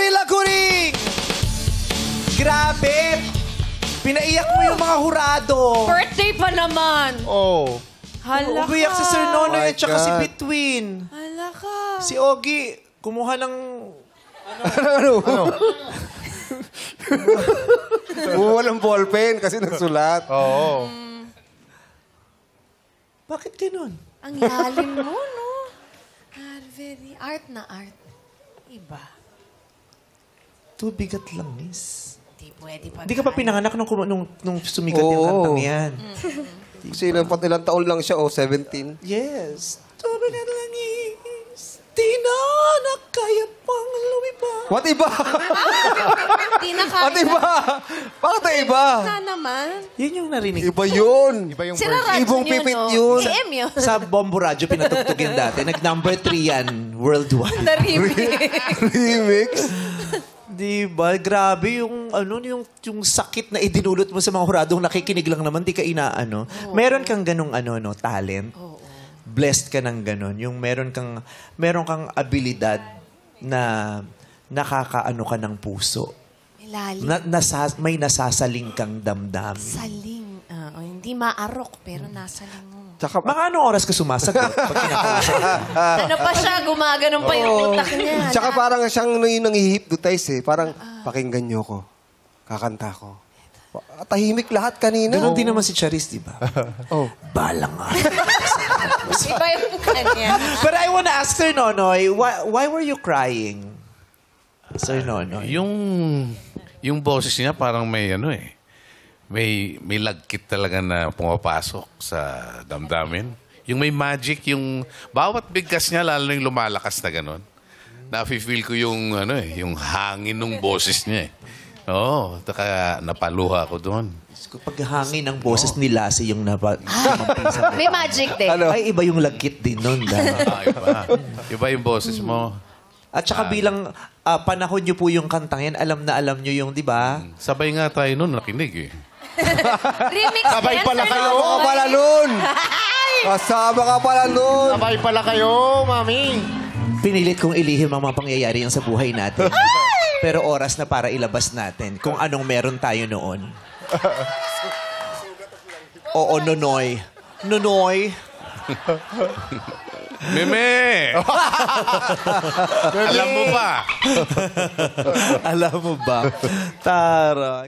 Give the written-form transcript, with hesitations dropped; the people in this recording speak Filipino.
Gorilla Guring! Grabe! Pinaiyak mo yung mga hurado. Birthday pa naman. Oh. Hala ka. Umiyak si Sir Nonoy at saka God. si Between. Hala ka. Si Ogie, kumuha ng... Ano? Walang ballpen kasi nagsulat. Oo. Bakit ganun? Ang lalim mo, no? Very art na art. Iba. Tubigat lang, miss. Di pwede pa. Hindi ka pa pinanganak nung sumigat yung Oo. kantang yan. Kasi ilang taon lang siya, 17. Yes. Tubigat lang is, di na kaya pang lumipad. What iba? Di na kaya. What iba? Bakit na iba? Na naman. Yun yung narinig. Iba yun. Iba yung Sira radyo Ibong yun, pipit no? yun. AM yun. Sa Bombo Radio, pinatugtog yan dati. Nag-number 3 yan, worldwide. Naribig. Remix? Diba? Grabe yung, yung sakit na idinulot mo sa mga huradong nakikinig lang naman, di ka inaano. Meron kang ganong talent. Blessed ka ng ganon. Yung meron kang abilidad na nakakaano ka ng puso. Ilalim. May nasasaling kang damdamin. Saling. Hindi maarok, pero nasaling mo. Tsaka, Mga anong oras ka sumasagot pag kinakausap? Ano pa siya? Gumaganon pa yung utak niya. tsaka parang siyang nanghihipnotize eh. Parang, pakinggan niyo ko. Kakanta ko. Tahimik lahat kanina. Ganon din naman si Charis, di ba? Oh. Balang nga. Iba yung kanya. But I wanna ask Sir Nonoy, why were you crying? Sir Nonoy. Yung boses niya parang may may lagkit talaga na pumapasok sa damdamin. Yung may magic, yung bawat bigkas niya, lalo yung lumalakas na gano'n. Nafe-feel ko yung yung hangin ng boses niya eh. Oo, kaya napaluha ako doon. Pag hangin ng boses ni Lassie yung May magic din. Ay, iba yung lagkit din nun. Iba yung boses mo. At saka bilang panahon niyo po yung kantang yan, alam niyo yung, di ba? Sabay nga tayo noon, nakinig eh. Remix Sabay yan, pala Sir kayo. Nonoy. Oo pala nun. Kasama ka pala nun. Sabay pala kayo, mami. Pinilit kong ilihim ang mga pangyayari yan sa buhay natin. Pero oras na para ilabas natin kung anong meron tayo noon. Oo, Nonoy. Nonoy. Meme! Alam mo ba? Alam mo ba? Tara.